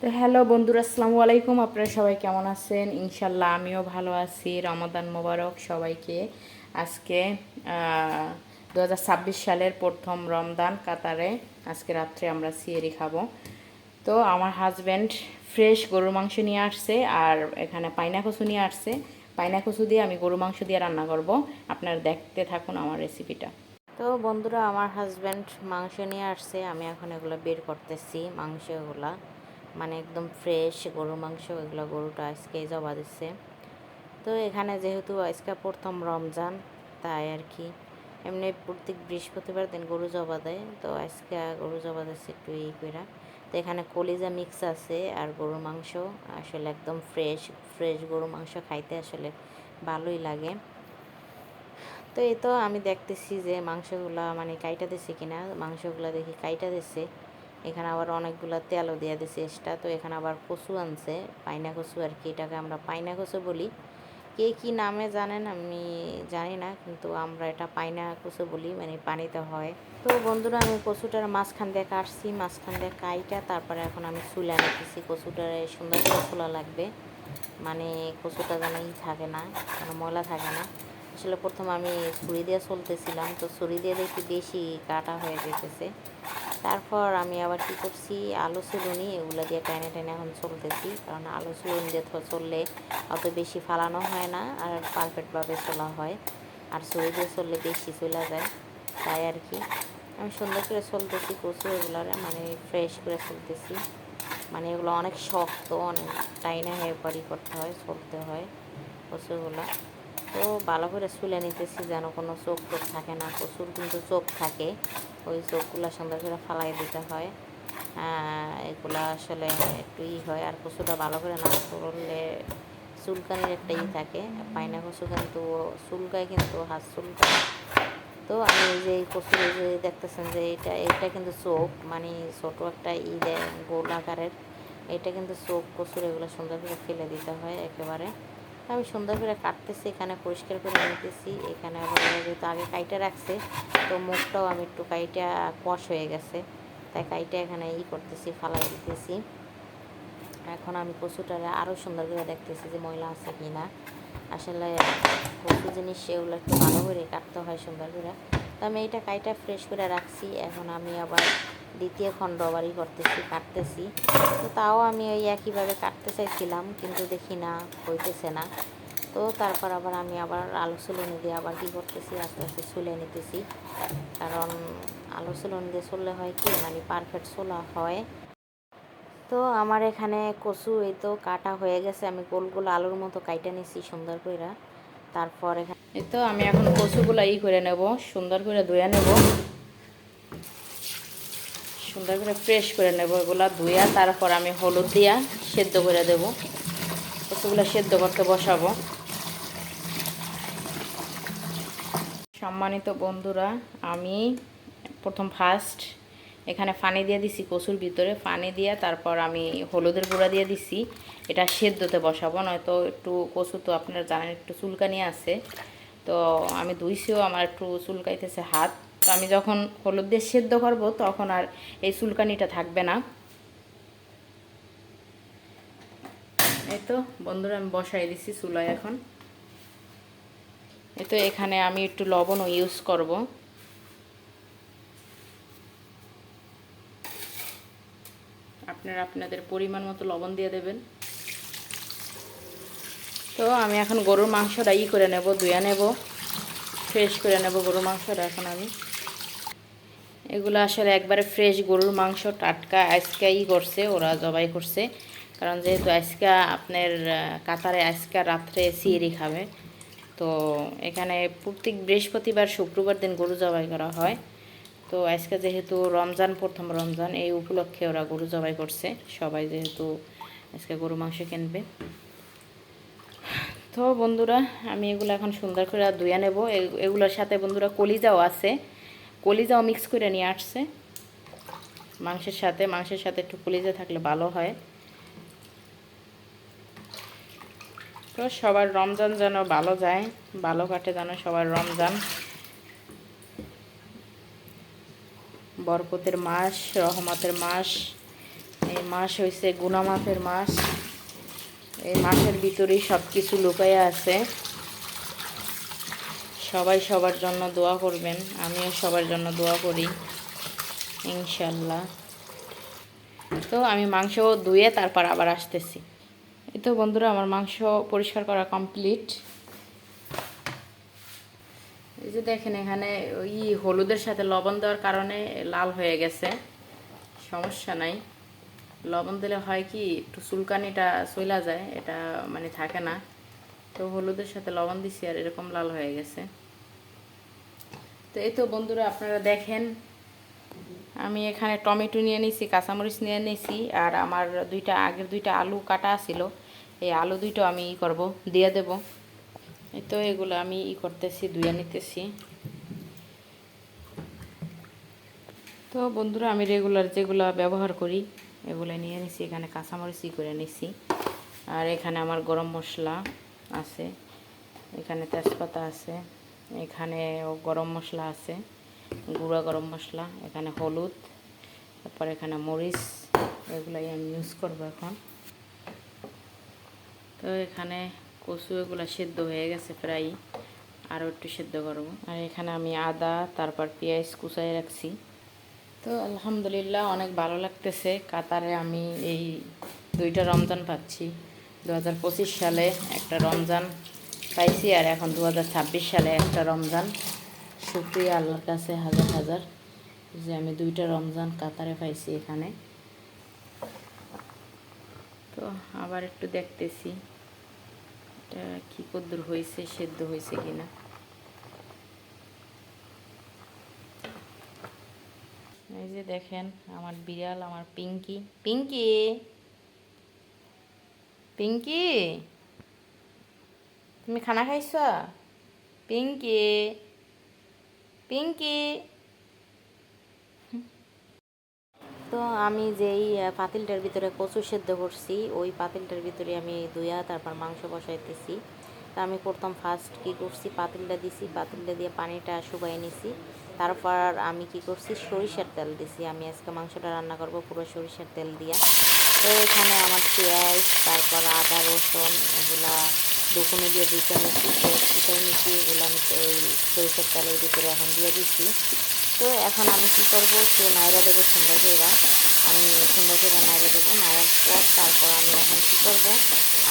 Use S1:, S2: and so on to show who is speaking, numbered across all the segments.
S1: তো হ্যালো বন্ধুরা, আসসালামু আলাইকুম। আপনারা সবাই কেমন আছেন? ইনশাল্লাহ আমিও ভালো আছি। রমাদান মোবারক সবাইকে। আজকে 2026 সালের প্রথম রমজান কাতারে। আজকে রাত্রে আমরা সিয়েরি খাবো। তো আমার হাজব্যান্ড ফ্রেশ গরুর মাংস নিয়ে আসছে, আর এখানে পাইনা কচু নিয়ে আসছে। পাইনা কচু দিয়ে আমি গরু মাংস দিয়ে রান্না করব। আপনারা দেখতে থাকুন আমার রেসিপিটা। তো বন্ধুরা, আমার হাজব্যান্ড মাংস নিয়ে আসছে, আমি এখন এগুলো বের করতেছি। মাংসগুলা মানে একদম ফ্রেশ গরুর মাংস, এগুলো গরুটা আজকে জবা দিচ্ছে। তো এখানে যেহেতু আজকে প্রথম রমজান, তাই আর কি এমনি প্রত্যেক বৃহস্পতিবার দিন গরু জবা দেয়, তো আজকে গরু জবা দিচ্ছে একটু করে। তো এখানে কলিজা মিক্স আছে আর গরুর মাংস আসলে একদম ফ্রেশ ফ্রেশ গরুর মাংস খাইতে আসলে ভালোই লাগে। তো এই তো আমি দেখতেছি যে মাংসগুলা মানে কাইটা দিচ্ছে কিনা। মাংসগুলা দেখি কাইটা দিচ্ছে। এখানে আবার অনেকগুলো তেলও দিয়ে দিছে এক্সট্রা। তো এখানে আবার কচু আনছে, পাইনা কচু আর কি, এটাকে আমরা পাইনা কচু বলি। কে কী নামে জানেন আমি জানি না, কিন্তু আমরা এটা পাইনা কচু বলি, মানে পানিতে হয়। তো বন্ধুরা, আমি কচুটার মাঝখান দিয়ে কাটছি, মাঝখান দিয়ে কাইটা তারপরে এখন আমি চুলা নিতেছি। কচুটারে সুন্দর করে চুলা লাগবে, মানে কচুটা যেন থাকে না, কোনো ময়লা থাকে না। আসলে প্রথম আমি ছুরি দিয়ে চলতেছিলাম, তো ছুরি দিয়ে দেখি বেশি কাটা হয়ে যেতেছে। তারপর আমি আবার কী করছি, আলু চুলুনি এগুলো দিয়ে টেনে টেনে এখন চলতেছি, কারণ আলু চুলুনি দিয়ে চললে অত বেশি ফালানো হয় না আর পারফেক্টভাবে চলা হয়। আর ছুরি দিয়ে চললে বেশি চলা যায়, তাই আর কি আমি সুন্দর করে চলতেছি। কচু এগুলোরে মানে ফ্রেশ করে চলতেছি, মানে এগুলো অনেক শক্ত, অনেক টাইনা হয়ে পরই করতে হয়, চলতে হয় কচুগুলো। তো ভালো করে চুলে নিতেছি যেন কোনো চোখ টোক থাকে না। কচুর কিন্তু চোখ থাকে, ওই চোখগুলো সুন্দর করে ফালাই দিতে হয়। এগুলো আসলে একটু হয়, আর কচুটা ভালো করে না করলে চুলকানির একটা থাকে। পাইনা কচু কিন্তু চুলকায়, কিন্তু হাত চুলকায়। তো আমি এই যে এই কচুর এই যে দেখতেছেন যে এটা কিন্তু চোখ, মানে ছোটো একটা দেয় গোল আকারের, এটা কিন্তু চোখ কচুর। এগুলো সুন্দর করে ফেলে দিতে হয় একেবারে। আমি সুন্দর করে কাটতেছি, এখানে পরিষ্কার করে নিতেছি। এখানে আবার যেহেতু আগে কাইটা রাখছে, তো মুখটাও আমি একটু কাইটা কষ হয়ে গেছে, তাই কাইটা এখানে করতেছি, ফালাই দিতেছি। এখন আমি কচুটারে আরও সুন্দর করে দেখতেছি যে ময়লা আছে কি না। আসলে কচু জিনিস সেগুলো একটু ভালো করে কাটতে হয় সুন্দর করে। তো আমি এইটা কাইটা ফ্রেশ করে রাখছি। এখন আমি আবার দ্বিতীয় খণ্ড আবারই করতেছি, কাটতেছি। তো তাও আমি ওই একইভাবে কাটতে চাইছিলাম, কিন্তু দেখি না হইতেছে না। তো তারপর আবার আমি আবার আলু চুলনি দিয়ে আবার কী করতেছি, আস্তে আস্তে ছুলে নিতেছি। কারণ আলু চুলনি দিয়ে চললে হয় কি, মানে পারফেক্ট ছোলা হয়। তো আমার এখানে কচু এই তো কাটা হয়ে গেছে, আমি গোল গোল আলুর মতো কাইটা নিছি সুন্দর করে। তারপর এখানে এই তো আমি এখন কচুগুলো করে নেব, সুন্দর করে ধুয়ে নেব, সুন্দর করে ফ্রেশ করে নেব এগুলা ধুইয়া। তারপর আমি হলুদ দিয়া সেদ্ধ করে দেব, কচুগুলো সেদ্ধ করতে বসাবো। সম্মানিত বন্ধুরা, আমি ফার্স্ট এখানে পানি দিয়ে দিছি কচুর ভিতরে, পানি দিয়ে তারপর আমি হলুদের গুঁড়া দিয়ে দিছি। এটা সেদ্ধতে বসাবো, নয়তো একটু কচু তো আপনারা জানেন একটু চুলকানি আছে। তো আমি ধুইছিও, আমার একটু চুলকাইতেছে হাত। তো আমি যখন হলুদ দিয়ে সেদ্ধ করবো তখন আর এই চুলকানিটা থাকবে না। এই তো বন্ধুরা, আমি বসাই দিছি চুলায় এখন। এই তো এখানে আমি একটু লবণও ইউজ করব। আপনারা আপনাদের পরিমাণ মতো লবণ দিয়ে দেবেন। তো আমি এখন গরুর মাংসটা করে নেব, ধুয়ে নেব, ফ্রেশ করে নেব গরুর মাংসটা। এখন আমি এগুলো আসলে একবারে ফ্রেশ গরুর মাংস, টাটকা আজকে করছে, ওরা জবাই করছে। কারণ যেহেতু আজকে আপনার কাতারে আজকে রাত্রে সিয়েরি খাবে, তো এখানে প্রত্যেক বৃহস্পতিবার শুক্রবার দিন গরু জবাই করা হয়। তো আজকে যেহেতু রমজান, প্রথম রমজান, এই উপলক্ষে ওরা গরু জবাই করছে। সবাই যেহেতু আজকে গরু মাংস কিনবে। তো বন্ধুরা, আমি এগুলো এখন সুন্দর করে ধুয়ে নেব। এগুলোর সাথে বন্ধুরা কলিজাও আছে, কলিজাও মিক্স করে নিয়ে আসছে মাংসের সাথে। মাংসের সাথে একটু কলিজা থাকলে ভালো হয়। তো সবার রমজান যেন ভালো যায়, ভালো কাটে যেন সবার রমজান। বরকতের মাস, রহমতের মাস, এই মাস হয়েছে গুনা মাসের মাস। এই মাসের ভিতরেই সব কিছু লুকাইয়া আছে। সবাই সবার জন্য দোয়া করবেন, আমিও সবার জন্য দোয়া করি ইনশাল্লাহ। তো আমি মাংস ধুয়ে তারপর আবার আসতেছি। এই তো বন্ধুরা, আমার মাংস পরিষ্কার করা কমপ্লিট। এই যে দেখেন, এখানে ওই হলুদের সাথে লবণ দেওয়ার কারণে লাল হয়ে গেছে। সমস্যা নাই, লবণ দিলে হয় কি একটু চুলকানিটা চইলা যায়, এটা মানে থাকে না। তো হলুদের সাথে লবণ দিছি আর এরকম লাল হয়ে গেছে। তো এই তো বন্ধুরা, আপনারা দেখেন আমি এখানে টমেটো নিয়ে নিয়েছি, কাঁচামরিচ নিয়ে নিয়েছি, আর আমার আগের দুইটা আলু কাটা ছিল। এই আলু দুইটাও আমি করব, দিয়ে দেব। এই তো এগুলো আমি করতেছি, ধুয়ে নিতেছি। তো বন্ধুরা, আমি রেগুলার যেগুলো ব্যবহার করি এগুলো নিয়ে নিছি। এখানে কাঁচামরিচ করে নিছি, আর এখানে আমার গরম মশলা আছে, এখানে তেজপাতা আছে, এখানে গরম মশলা আছে, গুঁড়া গরম মশলা, এখানে হলুদ, তারপর এখানে মরিচ, এগুলাই আমি ইউজ করব এখন। তো এখানে কচু এগুলো সেদ্ধ হয়ে গেছে প্রায়, আরও একটু সেদ্ধ করব। আর এখানে আমি আদা তারপর পেঁয়াজ কুচাই রাখছি। তো আলহামদুলিল্লাহ অনেক ভালো লাগতেছে। কাতারে আমি এই 2টা রমজান পাচ্ছি। 2025 সালে একটা রমজান পাইছি, আর এখন 2026 সালে একটা রমজান। শুকরিয়া আল্লাহর কাছে হাজার হাজার যে আমি 2টা রমজান কাতারে পাইছি এখানে। তো আবার একটু দেখতেছি এটা কী কদ্দুর হয়েছে, সেদ্ধ হয়েছে কিনা। এই যে দেখেন আমার বিড়াল, আমার পিঙ্কি। পিঙ্কি, পিঙ্কি, তুমি খানা খাইছ? পিঙ্কি, পিঙ্কি। তো আমি যেই পাতিলটার ভিতরে কচু সেদ্ধ করছি, ওই পাতিলটার ভিতরে আমি ধুইয়া তারপর মাংস বসাইতেছি। তা আমি প্রথম ফার্স্ট কী করছি, পাতিলটা দিছি, পাতিলটা দিয়ে পানিটা শুকাই নিছি। তারপর আমি কি করছি, সরিষার তেল দিছি। আমি আজকে মাংসটা রান্না করব পুরো সরিষার তেল দিয়া। তো এখানে আমার পেঁয়াজ তারপর আদা রসুন এগুলা দুকুনি দিয়ে দিতে নিচ্ছি, কুচাই নিচ্ছি। এগুলো আমি এই সরিষার তেলের ভিতরে এখন দিয়ে দিচ্ছি। তো এখন আমি কী করবো, একটু নাইড়া দেবো সুন্দর করে। আমি সুন্দর করে নাইড়া দেবো, নাড়ার পর তারপর আমি এখন কী করবো,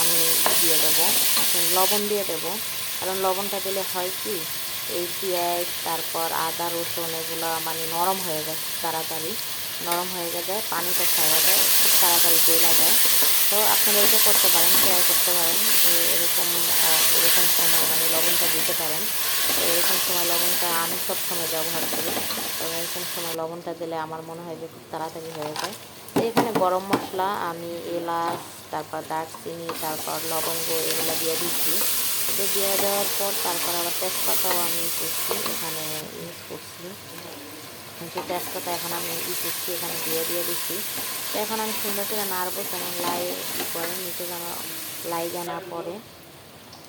S1: আমি দিয়ে দেবো, লবণ দিয়ে দেবো। কারণ লবণটা দিলে হয় কি, এই পেঁয়াজ তারপর আদা রসুন এগুলো মানে নরম হয়ে যায়, তাড়াতাড়ি নরম হয়ে যায়, পানিটা ছাড়া যায়, খুব তাড়াতাড়ি গলা যায়। তো আপনারা এটা করতে পারেন, ট্রাই করতে পারেন, এরকম এরকম সময় মানে লবণটা দিতে পারেন। তো এরকম সময় লবণটা আমি সবসময় ব্যবহার করি। তো এরকম সময় লবণটা দিলে আমার মনে হয় যে খুব তাড়াতাড়ি হয়ে যায়। তো এখানে গরম মশলা আমি এলাচ তারপর দারচিনি তারপর লবঙ্গ এগুলো দিয়ে দিচ্ছি। তো দিয়ে দেওয়ার পর তারপর আবার তেজপাতাও আমি করছি, এখানে ইউজ করছি। যে তেজপাতা এখন আমি করছি, এখানে দিয়ে দিচ্ছি। তো এখন আমি সুন্দর করে নাড়বো, যেমন লাই করে নিচে যেন লাইগা না পড়ে,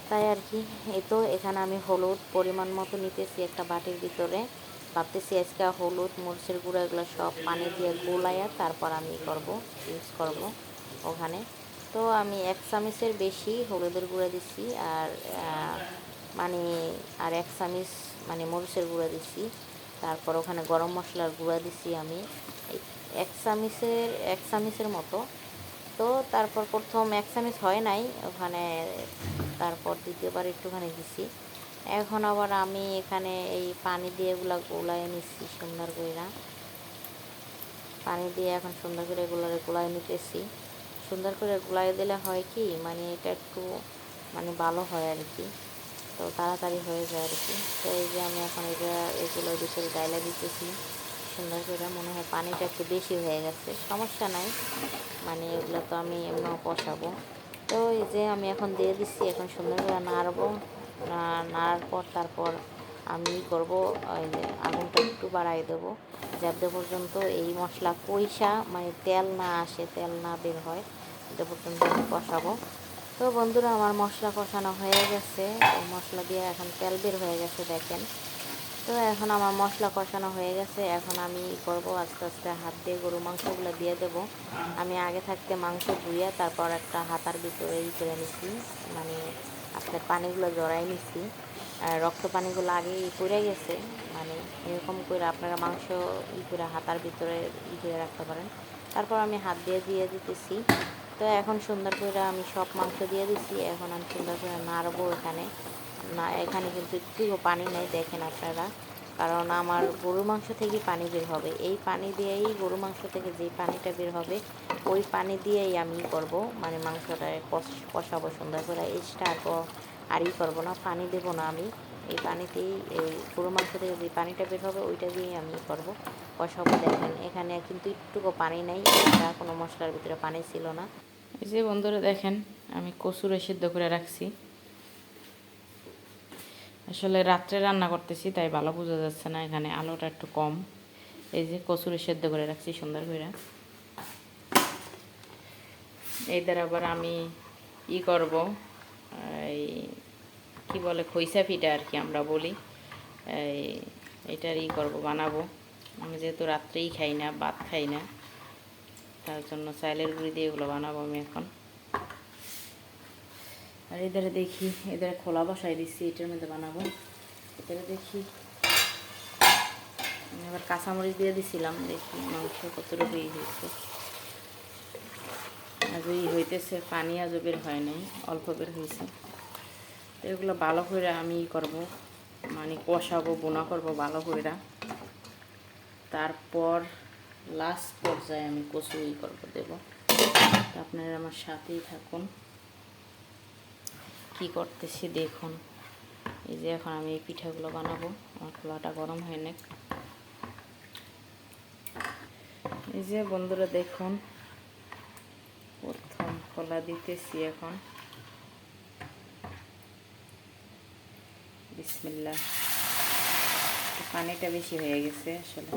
S1: তাই আর কি। এই তো এখানে আমি হলুদ পরিমাণ মতো নিতেছি একটা বাটির ভিতরে। ভাবতেছি আজকে হলুদ মরিচের গুঁড়ো এগুলো সব পানি দিয়ে গোলাইয়া তারপর আমি ইউজ করব ওখানে। তো আমি 1 চামচের বেশি হলুদের গুঁড়া দিচ্ছি, আর মানে আর 1 চামচ মানে মরিচের গুঁড়া দিচ্ছি। তারপর ওখানে গরম মশলার গুঁড়া দিচ্ছি আমি 1 চামচের মতো। তো তারপর প্রথম 1 চামচ হয় নাই ওখানে, তারপর দ্বিতীয়বার একটুখানি দিছি। এখন আবার আমি এখানে এই পানি দিয়ে এগুলো গোলায় নিচ্ছি সুন্দর করে। পানি দিয়ে এখন সুন্দর করে এগুলো গোলায় নিতেছি। সুন্দর করে গোলায় দিলে হয় কি, মানে এটা একটু মানে ভালো হয় আর কি, তো তাড়াতাড়ি হয়ে যায় আর কি। তো এই যে আমি এখন এগুলোর ভিতরে ডাইলা দিতেছি সুন্দর করে। মনে হয় পানিটা একটু বেশি হয়ে গেছে, সমস্যা নাই, মানে এগুলো তো আমি এমনিও কষাবো। তো এই যে আমি এখন দিয়ে দিচ্ছি, এখন সুন্দর করে নাড়বো। নাড়ার পর তারপর আমি করব ওই যে আগুনটা একটু বাড়াই দেবো, যাতে পর্যন্ত এই মশলা কইসা মানে তেল না আসে, তেল না বের হয়, এটা পর্যন্ত আমি কষাবো। তো বন্ধুরা, আমার মশলা কষানো হয়ে গেছে, এই মশলা দিয়ে এখন তেল বের হয়ে গেছে দেখেন।
S2: তো এখন আমার মশলা কষানো হয়ে গেছে। এখন আমি করব আস্তে আস্তে হাত দিয়ে গরু মাংসগুলো দিয়ে দেব। আমি আগে থাকতে মাংস ধুইয়া তারপর একটা হাতার ভিতরে করে নিছি, মানে আপনার পানিগুলো জড়াই নিছি। আর রক্ত পানিগুলো আগেই পড়ে গেছে, মানে এরকম করে আপনারা মাংস করে হাতার ভিতরে করে রাখতে পারেন। তারপর আমি হাত দিয়ে দিয়ে দিতেছি। তো এখন সুন্দর করে আমি সব মাংস দিয়ে দিছি। এখন আমি সুন্দর করে নাড়বো। এখানে কিন্তু একটুও পানি নেই, দেখেন আপনারা, কারণ আমার গরুর মাংস থেকেই পানি বের হবে। এই পানি দিয়েই গরুর মাংস থেকে যেই পানিটা বের হবে ওই পানি দিয়েই আমি করব, মানে মাংসটা কষাবো সুন্দর করে। এক্সট্রা আর করবো না, পানি দেবো না আমি। এই পানিতেই, এই গরুর মাংস থেকে যে পানিটা বের হবে ওইটা দিয়েই আমি করব, কষাবো। দেখেন এখানে কিন্তু একটুকু পানি নেই, এটা কোনো মশলার ভিতরে পানি ছিল না।
S1: এই যে বন্ধুরা দেখেন, আমি কচুরে সিদ্ধ করে রাখছি। আসলে রাত্রে রান্না করতেছি তাই ভালো বোঝা যাচ্ছে না, এখানে আলোটা একটু কম। এই যে কচুরে সিদ্ধ করে রাখছি সুন্দর করে। এই দ্বারা আবার আমি করব, এই কি বলে খইসা পিঠা আর কি আমরা বলি, এটার করব, বানাবো। আমি যেহেতু রাত্রেই খাই না, ভাত খাই না, তার জন্য চাইলের গুঁড়ি দিয়ে এগুলো বানাবো আমি এখন। আর এধারে দেখি, এধারে খোলা বসাই দিচ্ছি, এটার মধ্যে বানাবো। এধারে দেখি, এবার কাঁচামরিচ দিয়ে দিছিলাম, দেখি মাংস কতটুকু হয়েছে। আজ হইতেছে, পানি আজও বের হয় নাই, অল্প বের হয়েছে। তো এগুলো ভালো করে আমি করব, মানে কষাবো, বোনা করব ভালো করে। তারপর লাস্ট পর্যায়ে আমি কচু করব, দেবো। আপনারা আমার সাথেই থাকুন, কি করতেছি দেখুন। এই যে এখন আমি এই পিঠাগুলো বানাবো, আমার খোলাটা গরম হয় না। এই যে বন্ধুরা দেখুন, প্রথম খোলা দিতেছি এখন। বিসমিল্লাহ। পানিটা বেশি হয়ে গেছে আসলে।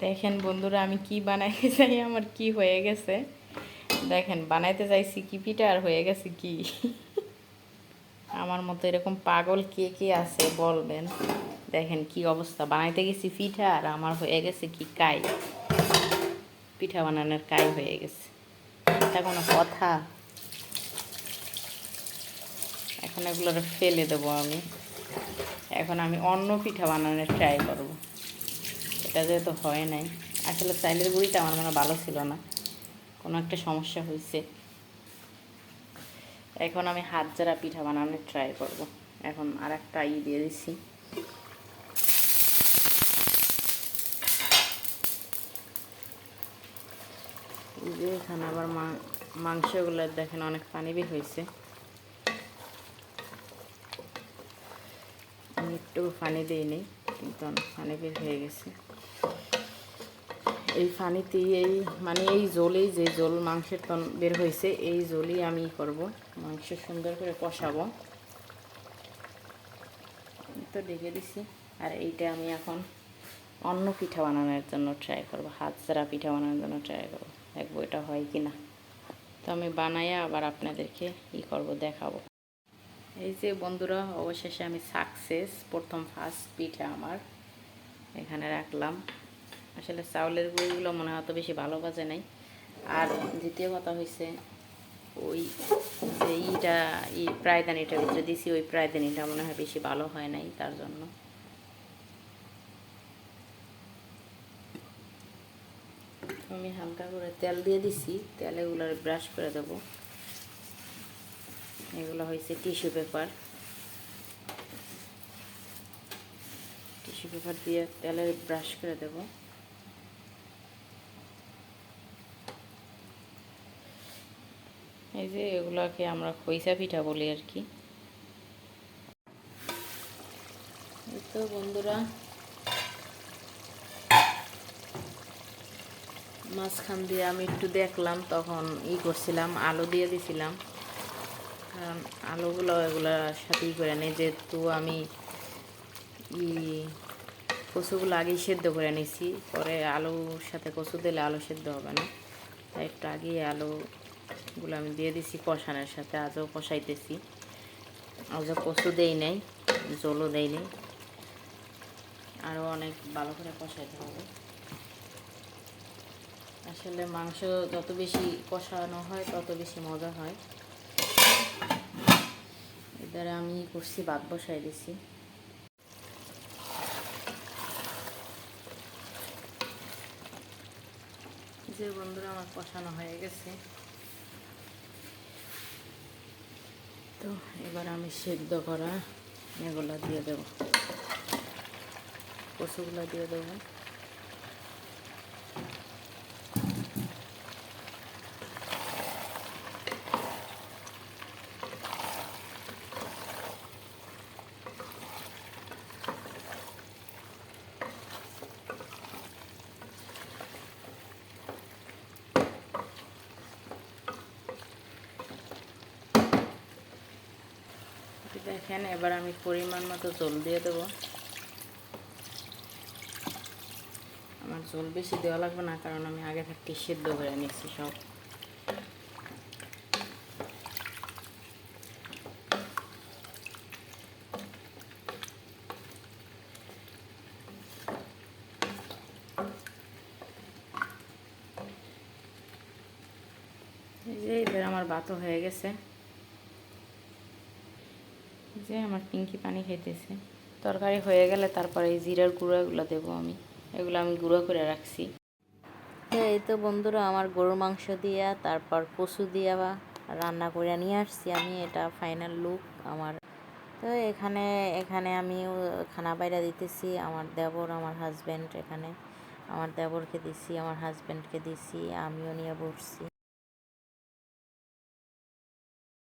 S1: দেখেন বন্ধুরা, আমি কি বানাইতে চাই, আমার কি হয়ে গেছে দেখেন। বানাইতে চাইছি কি পিঠা, আর হয়ে গেছে কি। আমার মতো এরকম পাগল কে কে আছে বলবেন। দেখেন কি অবস্থা, বানাইতে গেছি পিঠা আর আমার হয়ে গেছে কি কাই। পিঠা বানানোর কাই হয়ে গেছে, এটা কোনো কথা? এখন এগুলো ফেলে দেবো আমি। এখন আমি অন্য পিঠা বানানোর ট্রাই করব। এটা যেহেতু হয় নাই, আসলে চাইলের গুঁড়িটা আমার মনে ভালো ছিল না, কোনো একটা সমস্যা হয়েছে। এখন আমি হাত জারা পিঠা বানানোর ট্রাই করব। এখন আর একটা দিয়ে দিচ্ছি। যে এখানে আবার মাংসগুলো দেখেন অনেক পানি বের হয়েছে। আমি একটু পানি দিইনি, কিন্তু অনেক পানি বের হয়ে গেছে। এই পানিতেই, এই মানে এই জলেই, যে জল মাংসের তন বের হয়েছে, এই জলই আমি করব, মাংস সুন্দর করে কষাবো। তো ঢেকে দিছি। আর এইটা আমি এখন অন্য পিঠা বানানোর জন্য ট্রাই করবো, হাত ছাড়া পিঠা বানানোর জন্য ট্রাই করবো, দেখবো এটা হয় কি না। তো আমি বানাইয়া আবার আপনাদেরকে করব, দেখাবো। এই যে বন্ধুরা, অবশেষে আমি সাকসেস, প্রথম ফার্স্ট পিঠা আমার এখানে রাখলাম। আসলে চাউলের গুঁড়িগুলো মনে হয় অত বেশি ভালো বাজে নাই। আর দ্বিতীয় কথা হয়েছে, ওই যে প্রায়দানিটার ভিতরে দিছি, ওই প্রায়দানিটা মনে হয় বেশি ভালো হয় নাই, তার জন্য। আমি হালকা করে তেল দিয়ে দিছি, তেলে এগুলো ব্রাশ করে দেব। এগুলো হয়েছে টিস্যু পেপার, টিস্যু পেপার দিয়ে তেলে ব্রাশ করে দেব। এই যে এগুলোকে আমরা খইসা পিঠা বলি আর কি। এই তো বন্ধুরা, মাঝখান দিয়ে আমি একটু দেখলাম, তখন করছিলাম, আলু দিয়ে দিছিলাম। কারণ আলুগুলো এগুলোর সাথেই করে নেই, যেহেতু আমি কচুগুলো আগেই সেদ্ধ করে নিছি, পরে আলুর সাথে কচু দিলে আলু সেদ্ধ হবে না, তাই একটু আগেই আলুগুলো আমি দিয়ে দিছি কষানোর সাথে, আজও কষাইতেছি। তো আর যে কচু দেই নাই, জলও দেই নাই, আরও অনেক ভালো করে কষাইতে হবে। আসলে মাংস যত বেশি কষানো হয় তত বেশি মজা হয়। এবারে আমি করছি ভাত বসাই দিছি। যে বন্ধুরা আমার কষানো হয়ে গেছে, তো এবার আমি সেদ্ধ করা এগুলো দিয়ে দেব, কচুগুলো দিয়ে দেবো। দেখেন এবার আমি পরিমাণ মতো জল দিয়ে দেবো। আমার জল বেশি দেওয়া লাগবে না, কারণ আমি আগে থাকতে সেদ্ধ করে নিচ্ছি সব। এই যে এবার আমার ভাতও হয়ে গেছে। যে আমার পিঙ্কি পানি খাইতেছে। তরকারি হয়ে গেলে তারপরে এই জিরার গুঁড়োগুলো দেবো আমি, এগুলো আমি গুঁড়ো করে রাখছি।
S2: তো এই তো বন্ধুরা আমার গরুর মাংস দিয়া তারপর কচু দিয়া রান্না করে নিয়ে আসছি আমি। এটা ফাইনাল লুক আমার। তো এখানে এখানে আমি খানা বাইরা দিতেছি, আমার দেবর আমার হাজব্যান্ড, এখানে আমার দেবরকে দিছি, আমার হাজব্যান্ডকে দিছি, আমিও নিয়ে বসছি।